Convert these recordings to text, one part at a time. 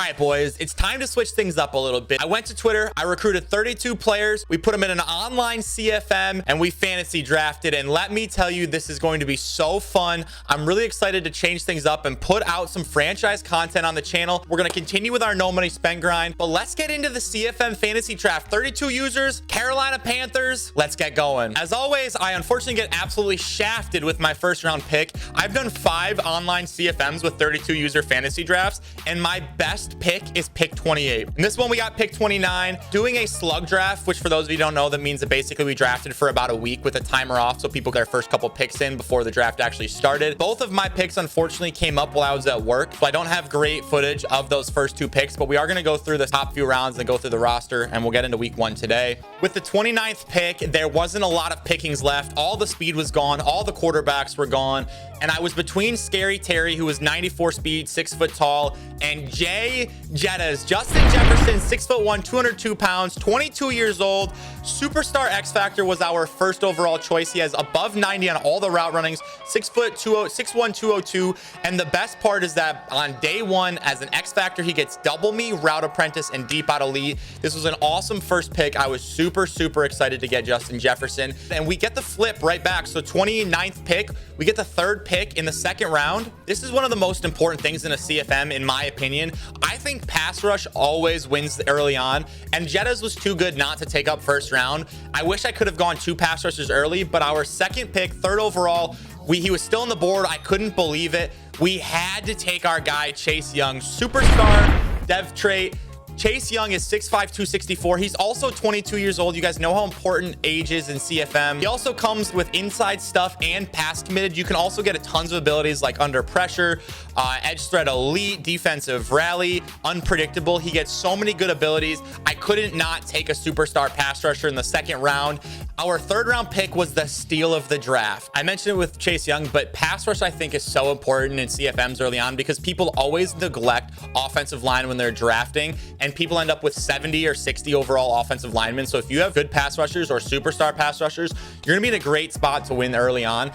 right, boys, it's time to switch things up a little bit. I went to Twitter, I recruited 32 players, we put them in an online CFM, and we fantasy drafted. And let me tell you, this is going to be so fun. I'm really excited to change things up and put out some franchise content on the channel. We're going to continue with our no money spend grind, but let's get into the CFM fantasy draft. 32 users, Carolina Panthers. Let's get going. As always, I unfortunately get absolutely shafted with my first round pick. I've done 5 online CFMs with 32 user fantasy drafts, and my best pick is pick 28. In this one, we got pick 29, doing a slug draft, which for those of you who don't know, that means that basically we drafted for about a week with a timer off, so people got their first couple picks in before the draft actually started. Both of my picks unfortunately came up while I was at work, so I don't have great footage of those first 2 picks, but we are going to go through the top few rounds and go through the roster, and we'll get into week 1 today. With the 29th pick, there wasn't a lot of pickings left. All the speed was gone, all the quarterbacks were gone, and I was between Scary Terry, who was 94 speed, 6 foot tall, and Jay Jettas. Justin Jefferson, 6'1", 202 pounds, 22 years old. Superstar X Factor was our first overall choice. He has above 90 on all the route runnings, 6'1", 202. And the best part is that on day 1, as an X Factor, he gets double me, route apprentice, and deep out elite. This was an awesome first pick. I was super excited to get Justin Jefferson. And we get the flip right back. So 29th pick, we get the 3rd pick in the 2nd round. This is one of the most important things in a CFM, in my opinion. I think pass rush always wins early on, and Jettas was too good not to take up first round. I wish I could have gone 2 pass rushers early, but our 2nd pick, 3rd overall, he was still on the board. I couldn't believe it. We had to take our guy Chase Young, superstar dev trait. Chase Young is 6'5", 264. He's also 22 years old. You guys know how important age is in CFM. He also comes with inside stuff and pass committed. You can also get tons of abilities like under pressure, edge threat elite, defensive rally, unpredictable. He gets so many good abilities. I couldn't not take a superstar pass rusher in the 2nd round. Our 3rd round pick was the steal of the draft. I mentioned it with Chase Young, but pass rush I think is so important in CFMs early on because people always neglect offensive line when they're drafting, and people end up with 70 or 60 overall offensive linemen. So if you have good pass rushers or superstar pass rushers, you're gonna be in a great spot to win early on.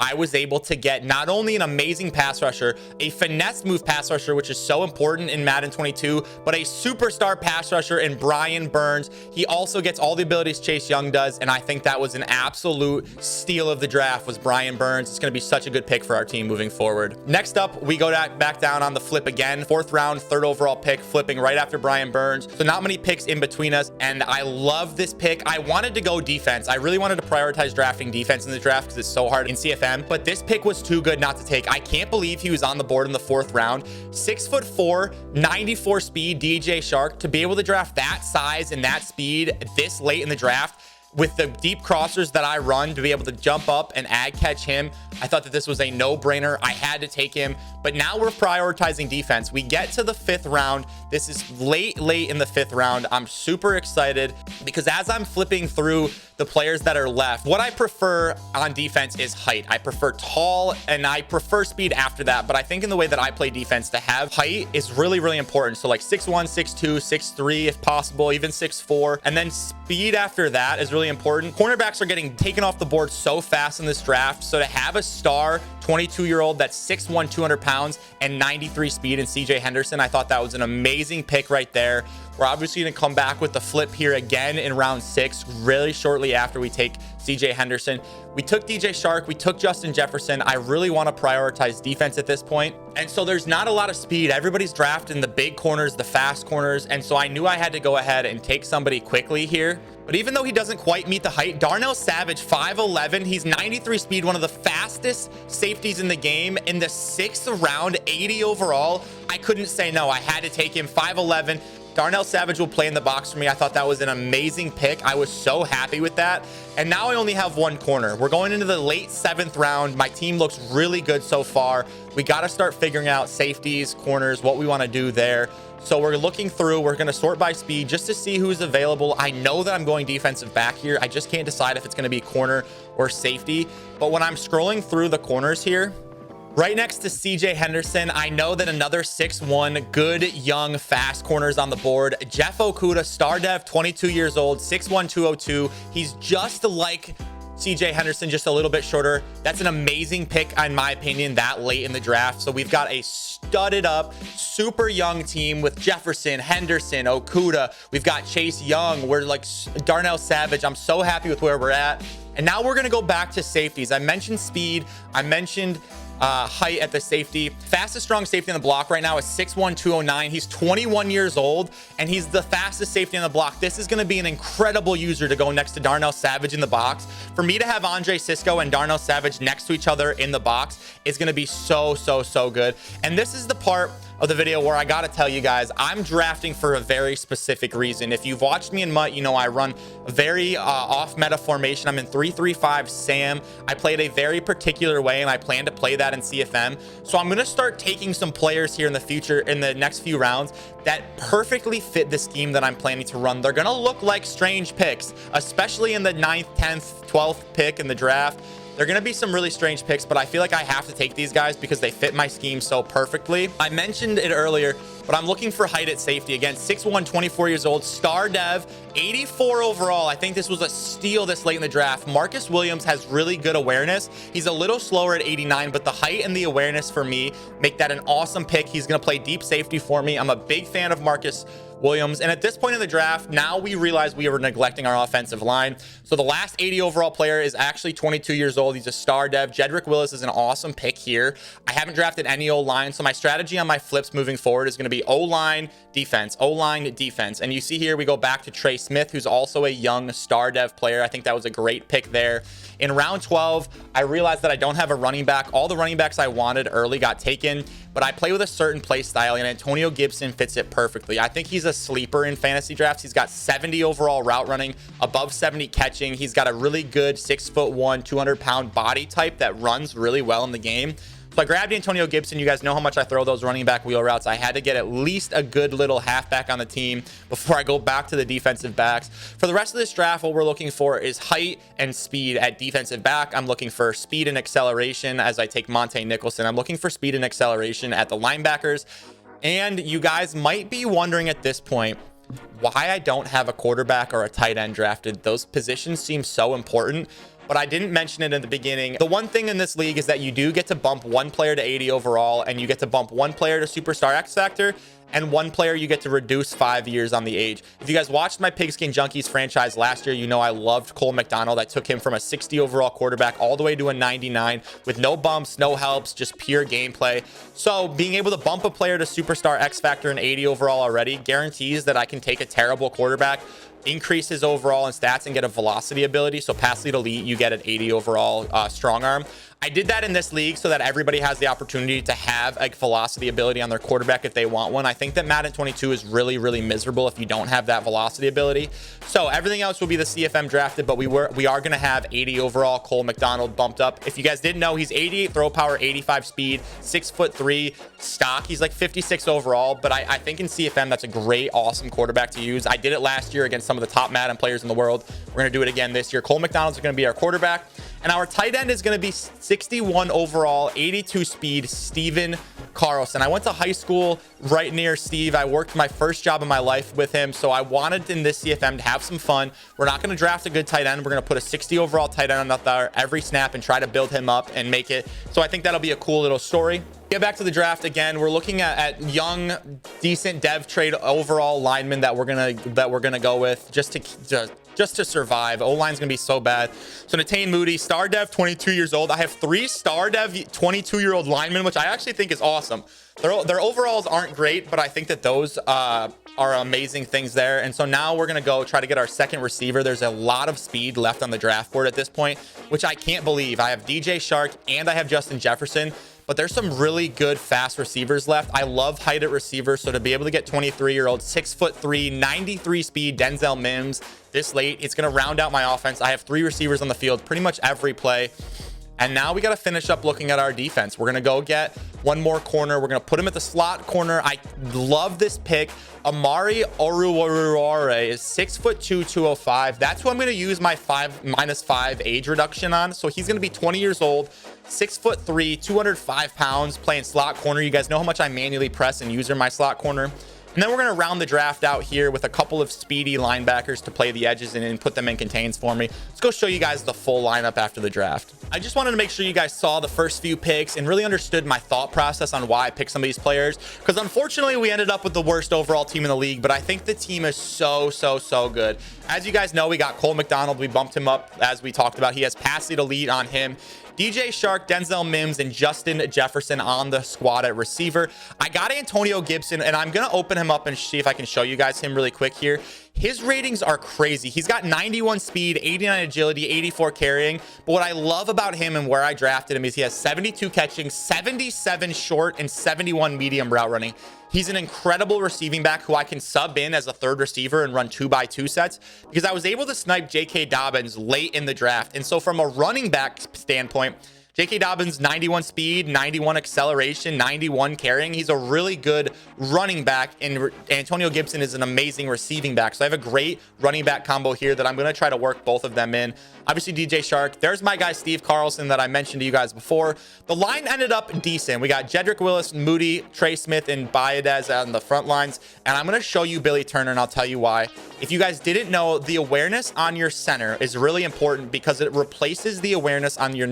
I was able to get not only an amazing pass rusher, a finesse move pass rusher, which is so important in Madden 22, but a superstar pass rusher in Brian Burns. He also gets all the abilities Chase Young does, and I think that was an absolute steal of the draft was Brian Burns. It's going to be such a good pick for our team moving forward. Next up, we go back down on the flip again. 4th round, 3rd overall pick, flipping right after Brian Burns. So not many picks in between us, and I love this pick. I wanted to go defense. I really wanted to prioritize drafting defense in the draft because it's so hard in CFM. But this pick was too good not to take. I can't believe he was on the board in the 4th round. 6'4", 94 speed DJ Shark. To be able to draft that size and that speed this late in the draft with the deep crossers that I run, to be able to jump up and catch him, I thought that this was a no-brainer. I had to take him, but now we're prioritizing defense. We get to the 5th round. This is late in the 5th round. I'm super excited because as I'm flipping through the players that are left, what I prefer on defense is height. I prefer tall and I prefer speed after that, but I think in the way that I play defense, to have height is really important. So like 6'1", 6'2", 6'3", if possible, even 6'4", and then speed after that is really important. Cornerbacks are getting taken off the board so fast in this draft, so to have a star 22-year-old that's 6'1", 200 pounds and 93 speed in CJ Henderson, I thought that was an amazing pick right there. We're obviously going to come back with the flip here again in round 6, really shortly after we take CJ Henderson. We took DJ Shark, we took Justin Jefferson. I really want to prioritize defense at this point. And so there's not a lot of speed. Everybody's drafting the big corners, the fast corners. And so I knew I had to go ahead and take somebody quickly here. But even though he doesn't quite meet the height, Darnell Savage, 5'11", he's 93 speed, one of the fastest safeties in the game. In the 6th round, 80 overall, I couldn't say no. I had to take him. 5'11". Darnell Savage will play in the box for me. I thought that was an amazing pick. I was so happy with that. And now I only have 1 corner. We're going into the late 7th round. My team looks really good so far. We got to start figuring out safeties, corners, what we want to do there. So we're looking through. We're going to sort by speed just to see who's available. I know that I'm going defensive back here. I just can't decide if it's going to be corner or safety. But when I'm scrolling through the corners here, right next to CJ Henderson, I know that another 6'1", good, young, fast corners on the board. Jeff Okuda, star dev, 22 years old, 6'1", 202. He's just like CJ Henderson just a little bit shorter. That's an amazing pick, in my opinion, that late in the draft. So we've got a studded up, super young team with Jefferson, Henderson, Okuda. We've got Chase Young. We're like Darnell Savage. I'm so happy with where we're at. And now we're going to go back to safeties. I mentioned speed. I mentioned height at the safety. Fastest strong safety on the block right now is 6'1", 209. He's 21 years old, and he's the fastest safety on the block. This is going to be an incredible user to go next to Darnell Savage in the box. For me to have Andre Cisco and Darnell Savage next to each other in the box is going to be so good. And this is the part of the video where I got to tell you guys, I'm drafting for a very specific reason. If you've watched me in MUT, you know I run a very off meta formation. I'm in 3-3-5 Sam. I played a very particular way, and I plan to play that in CFM. So I'm going to start taking some players here in the future, in the next few rounds, that perfectly fit the scheme that I'm planning to run. They're going to look like strange picks, especially in the 9th, 10th, 12th pick in the draft. They're going to be some really strange picks, but I feel like I have to take these guys because they fit my scheme so perfectly. I mentioned it earlier, but I'm looking for height at safety. Again, 6'1", 24 years old, star dev, 84 overall. I think this was a steal this late in the draft. Marcus Williams has really good awareness. He's a little slower at 89, but the height and the awareness for me make that an awesome pick. He's going to play deep safety for me. I'm a big fan of Marcus Williams. And at this point in the draft, now we realize we were neglecting our offensive line. So the last 80 overall player is actually 22 years old. He's a star dev. Jedrick Willis is an awesome pick here. I haven't drafted any O-line. So my strategy on my flips moving forward is going to be O-line, defense, O-line, defense. And you see here, we go back to Trey Smith, who's also a young star dev player. I think that was a great pick there. In round 12, I realized that I don't have a running back. All the running backs I wanted early got taken, but I play with a certain play style, and Antonio Gibson fits it perfectly. I think he's a sleeper in fantasy drafts. He's got 70 overall route running, above 70 catching. He's got a really good 6'1", 200-pound body type that runs really well in the game. So I grabbed Antonio Gibson. You guys know how much I throw those running back wheel routes. I had to get at least a good little halfback on the team before I go back to the defensive backs. For the rest of this draft, what we're looking for is height and speed at defensive back. I'm looking for speed and acceleration as I take Monte Nicholson. I'm looking for speed and acceleration at the linebackers. And you guys might be wondering at this point why I don't have a quarterback or a tight end drafted. Those positions seem so important, but I didn't mention it in the beginning. The one thing in this league is that you do get to bump one player to 80 overall, and you get to bump one player to Superstar X Factor, and one player you get to reduce 5 years on the age. If you guys watched my Pigskin Junkies franchise last year, you know I loved Cole McDonald. I took him from a 60 overall quarterback all the way to a 99 with no bumps, no helps, just pure gameplay. So being able to bump a player to Superstar X Factor and 80 overall already guarantees that I can take a terrible quarterback, increase his overall in stats, and get a velocity ability. So pass lead elite, you get an 80 overall strong arm. I did that in this league so that everybody has the opportunity to have a velocity ability on their quarterback if they want one. I think that Madden 22 is really miserable if you don't have that velocity ability. So everything else will be the CFM drafted, but we are going to have 80 overall Cole McDonald bumped up. If you guys didn't know, he's 88 throw power, 85 speed, 6'3" stock. He's like 56 overall, but I think in CFM, that's a great, awesome quarterback to use. I did it last year against some of the top Madden players in the world. We're going to do it again this year. Cole McDonald's going to be our quarterback, and our tight end is going to be 61 overall, 82 speed, Steven Carlson. I went to high school right near Steve. I worked my first job in my life with him, so I wanted in this CFM to have some fun. We're not going to draft a good tight end. We're going to put a 60 overall tight end out there every snap and try to build him up and make it. So I think that'll be a cool little story. Get back to the draft again. We're looking at young, decent dev trade overall linemen that we're gonna go with just to survive. O-line's gonna be so bad. So Natane Moody, star dev, 22 years old. I have 3 star dev 22-year-old linemen, which I actually think is awesome. Their overalls aren't great, but I think that those are amazing things there. And so now we're gonna go try to get our second receiver. There's a lot of speed left on the draft board at this point, which I can't believe. I have DJ Shark and I have Justin Jefferson, but there's some really good fast receivers left. I love height at receiver, so to be able to get 23-year-old, 6'3", 93 speed Denzel Mims this late, it's gonna round out my offense. I have 3 receivers on the field pretty much every play. And now we got to finish up looking at our defense. We're going to go get one more corner. We're going to put him at the slot corner. I love this pick. Amari Oruwariore is 6'2", 205. That's who I'm going to use my -5 age reduction on. So he's going to be 20 years old, 6'3", 205 pounds, playing slot corner. You guys know how much I manually press and use in my slot corner. And then we're going to round the draft out here with a couple of speedy linebackers to play the edges and put them in contains for me. Let's go show you guys the full lineup after the draft. I just wanted to make sure you guys saw the first few picks and really understood my thought process on why I picked some of these players, because unfortunately we ended up with the worst overall team in the league, but I think the team is so good. As you guys know, we got Cole McDonald. We bumped him up, as we talked about. He has pass lead elite on him. DJ Shark, Denzel Mims, and Justin Jefferson on the squad at receiver. I got Antonio Gibson, and I'm going to open him up and see if I can show you guys him really quick here. His ratings are crazy. He's got 91 speed, 89 agility, 84 carrying. But what I love about him and where I drafted him is he has 72 catching, 77 short, and 71 medium route running. He's an incredible receiving back who I can sub in as a third receiver and run 2x2 sets, because I was able to snipe J.K. Dobbins late in the draft. And so from a running back standpoint, J.K. Dobbins, 91 speed, 91 acceleration, 91 carrying. He's a really good running back, and Antonio Gibson is an amazing receiving back. So I have a great running back combo here that I'm going to try to work both of them in. Obviously, DJ Shark. There's my guy, Steve Carlson, that I mentioned to you guys before. The line ended up decent. We got Jedrick Willis, Moody, Trey Smith, and Baez on the front lines. And I'm going to show you Billy Turner, and I'll tell you why. If you guys didn't know, the awareness on your center is really important because it replaces the awareness on your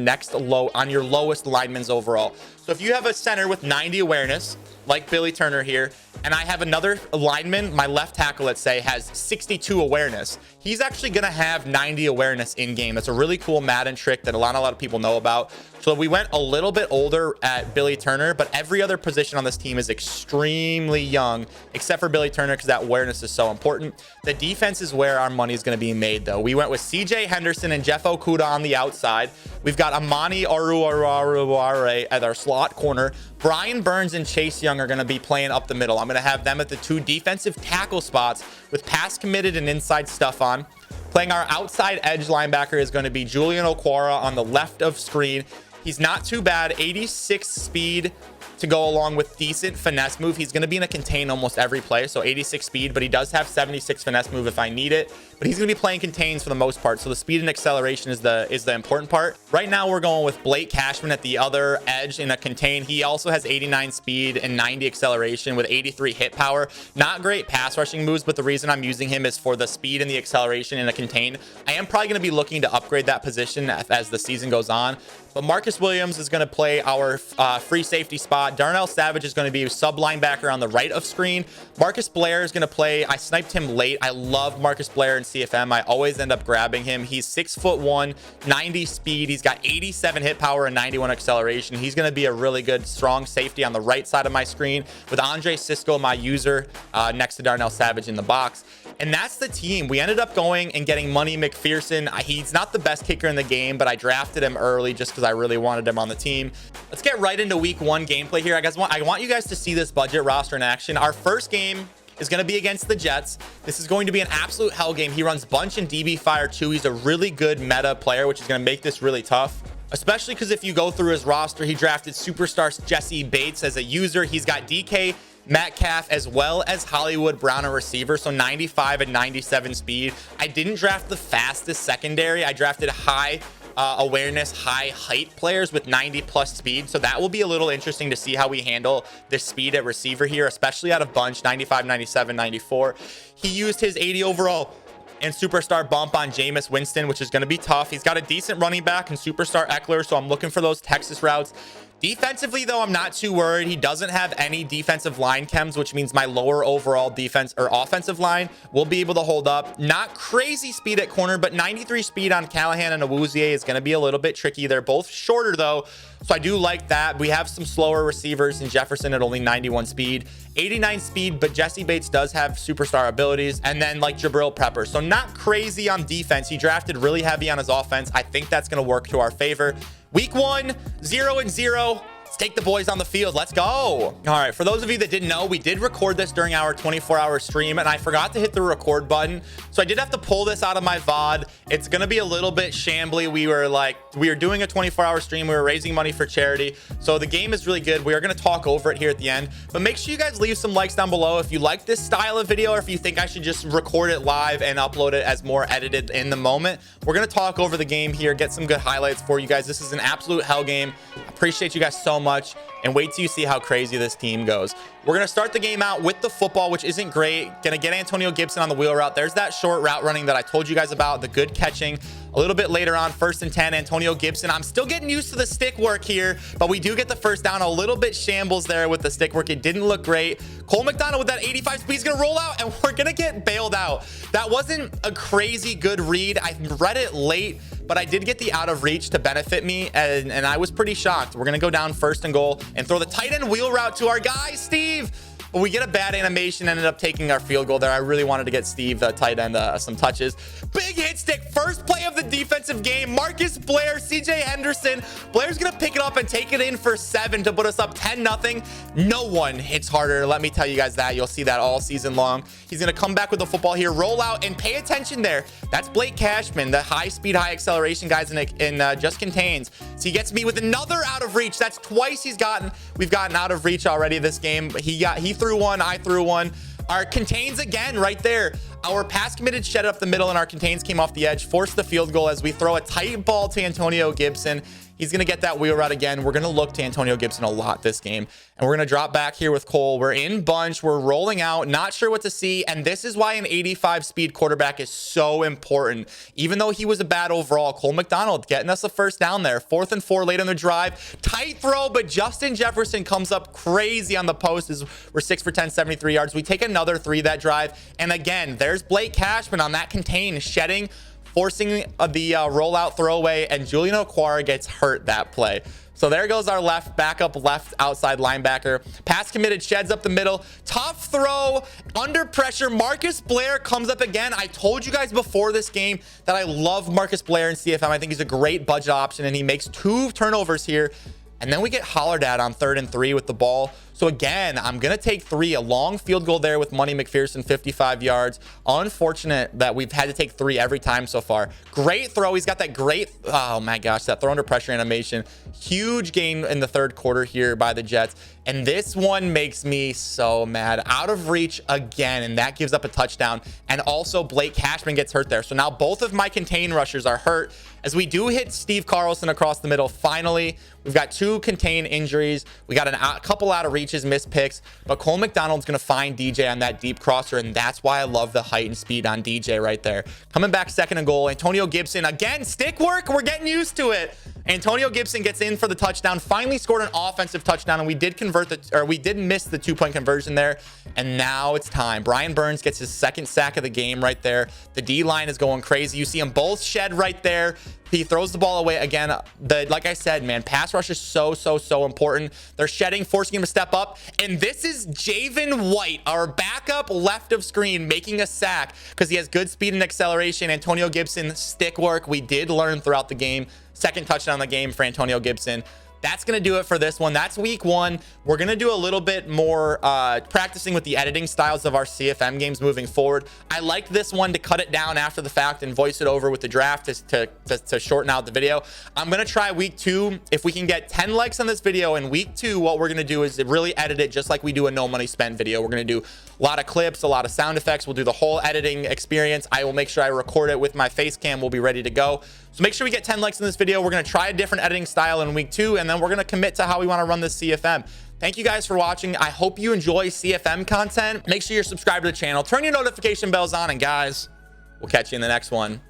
your lowest lineman's overall. So if you have a center with 90 awareness, like Billy Turner here, and I have another lineman, my left tackle, let's say, has 62 awareness, he's actually going to have 90 awareness in game. That's a really cool Madden trick that a lot of people know about. So we went a little bit older at Billy Turner, but every other position on this team is extremely young, except for Billy Turner, because that awareness is so important. The defense is where our money is going to be made, though. We went with CJ Henderson and Jeff Okuda on the outside. We've got Amani Aruaruare at our slot corner. Brian Burns and Chase Young are going to be playing up the middle. I'm going to have them at the two defensive tackle spots with pass committed and inside stuff on. Playing our outside edge linebacker is going to be Julian Okwara on the left of screen. He's not too bad. 86 speed to go along with decent finesse move. He's going to be in a contain almost every play, so 86 speed, but he does have 76 finesse move if I need it. But he's going to be playing contains for the most part, so the speed and acceleration is the important part. Right now, we're going with Blake Cashman at the other edge in a contain. He also has 89 speed and 90 acceleration with 83 hit power. Not great pass rushing moves, but the reason I'm using him is for the speed and the acceleration in a contain. I am probably going to be looking to upgrade that position as the season goes on. But Marcus Williams is going to play our free safety spot. Darnell Savage is going to be a sub linebacker on the right of screen. Marcus Blair is going to play. I sniped him late. I love Marcus Blair in CFM. I always end up grabbing him. He's 6'1", 90 speed. He's got 87 hit power and 91 acceleration. He's going to be a really good, strong safety on the right side of my screen with Andre Sisco, my user, next to Darnell Savage in the box. And that's the team. We ended up going and getting Money McPherson. He's not the best kicker in the game, but I drafted him early just because I really wanted him on the team. Let's get right into week one gameplay here. I want you guys to see this budget roster in action. Our first game is going to be against the Jets. This is going to be an absolute hell game. He runs bunch and DB fire too. He's a really good meta player, which is going to make this really tough, especially because if you go through his roster, he drafted superstar Jesse Bates as a user. He's got DK Metcalf as well as Hollywood Brown, a receiver, so 95 and 97 speed. I didn't draft the fastest secondary. I drafted high awareness, high height players with 90 plus speed, so that will be a little interesting to see how we handle this speed at receiver here, especially out of bunch. 95, 97, 94. He used his 80 overall and superstar bump on Jameis Winston, which is going to be tough. He's got a decent running back and superstar Eckler, so I'm looking for those Texas routes. Defensively, though, I'm not too worried. He doesn't have any defensive line chems, which means my lower overall defense or offensive line will be able to hold up. Not crazy speed at corner, but 93 speed on Callahan and Awuzie is going to be a little bit tricky. They're both shorter, though, so I do like that. We have some slower receivers in Jefferson at only 91 speed, 89 speed, but Jesse Bates does have superstar abilities, and then like Jabril Pepper. So not crazy on defense. He drafted really heavy on his offense. I think that's going to work to our favor. Week 1, 0-0. Let's take the boys on the field. Let's go. All right. For those of you that didn't know, we did record this during our 24-hour stream, and I forgot to hit the record button. So I did have to pull this out of my VOD. It's going to be a little bit shambly. We were doing a 24-hour stream. We were raising money for charity. So the game is really good. We are going to talk over it here at the end. But make sure you guys leave some likes down below if you like this style of video, or if you think I should just record it live and upload it as more edited in the moment. We're going to talk over the game here, get some good highlights for you guys. This is an absolute hell game. I appreciate you guys so much. much, and wait till you see how crazy this team goes. We're going to start the game out with the football, which isn't great. Going to get Antonio Gibson on the wheel route. There's that short route running that I told you guys about, the good catching. A little bit later on, 1st and 10, Antonio Gibson. I'm still getting used to the stick work here, but we do get the first down. A little bit shambles there with the stick work. It didn't look great. Cole McDonald with that 85 speed is going to roll out, and we're going to get bailed out. That wasn't a crazy good read. I read it late, but I did get the out of reach to benefit me, and I was pretty shocked. We're going to go down 1st and goal and throw the tight end wheel route to our guy, Steve. But we get a bad animation, ended up taking our field goal there. I really wanted to get Steve, the tight end, some touches. Big hit stick, first play of the defensive game. Marcus Blair, CJ Henderson. Blair's going to pick it up and take it in for 7 to put us up 10-0. No one hits harder. Let me tell you guys that. You'll see that all season long. He's going to come back with the football here, roll out, and pay attention there. That's Blake Cashman, the high speed, high acceleration guys in just contains. So he gets me with another out of reach. That's twice we've gotten out of reach already this game. He threw one, I threw one. Our contains again right there. Our pass committed shed up the middle, and our contains came off the edge, forced the field goal as we throw a tight ball to Antonio Gibson. He's going to get that wheel route again. We're going to look to Antonio Gibson a lot this game. And we're going to drop back here with Cole. We're in bunch. We're rolling out. Not sure what to see. And this is why an 85 speed quarterback is so important. Even though he was a bad overall, Cole McDonald getting us a first down there. 4th and 4 late in the drive. Tight throw, but Justin Jefferson comes up crazy on the post as we're 6 for 10, 73 yards. We take another 3 that drive. And again, there's Blake Cashman on that contain, shedding, forcing the rollout throwaway, and Julian Okwara gets hurt that play. So there goes our backup left outside linebacker. Pass committed, sheds up the middle. Tough throw, under pressure. Marcus Blair comes up again. I told you guys before this game that I love Marcus Blair in CFM. I think he's a great budget option, and he makes 2 turnovers here. And then we get hollered at on 3rd and 3 with the ball. So again, I'm going to take 3, a long field goal there with Money McPherson, 55 yards. Unfortunate that we've had to take 3 every time so far. Great throw. He's got that great, oh my gosh, that throw under pressure animation. Huge gain in the 3rd quarter here by the Jets. And this one makes me so mad. Out of reach again, and that gives up a touchdown. And also Blake Cashman gets hurt there. So now both of my contain rushers are hurt as we do hit Steve Carlson across the middle. Finally, we've got 2 contain injuries. We got a couple out of reaches, missed picks, but Cole McDonald's going to find DJ on that deep crosser, and that's why I love the height and speed on DJ right there. Coming back 2nd and goal, Antonio Gibson again, stick work. We're getting used to it. Antonio Gibson gets in for the touchdown, finally scored an offensive touchdown, and we did miss the 2-point conversion there. And now it's time. Brian Burns gets his 2nd sack of the game right there. The D line is going crazy. You see them both shed right there. He throws the ball away again. Like I said, man, pass rush is so important. They're shedding, forcing him to step up. And this is Javen White, our backup left of screen, making a sack because he has good speed and acceleration. Antonio Gibson, stick work. We did learn throughout the game. 2nd touchdown of the game for Antonio Gibson. That's going to do it for this one. That's week 1. We're going to do a little bit more practicing with the editing styles of our CFM games moving forward. I liked this one to cut it down after the fact and voice it over with the draft to shorten out the video. I'm going to try week 2. If we can get 10 likes on this video in week 2, what we're going to do is really edit it just like we do a no money spent video. We're going to do a lot of clips, a lot of sound effects. We'll do the whole editing experience. I will make sure I record it with my face cam. We'll be ready to go. So make sure we get 10 likes in this video. We're going to try a different editing style in week 2, and then we're going to commit to how we want to run this CFM. Thank you guys for watching. I hope you enjoy CFM content. Make sure you're subscribed to the channel. Turn your notification bells on, and guys, we'll catch you in the next one.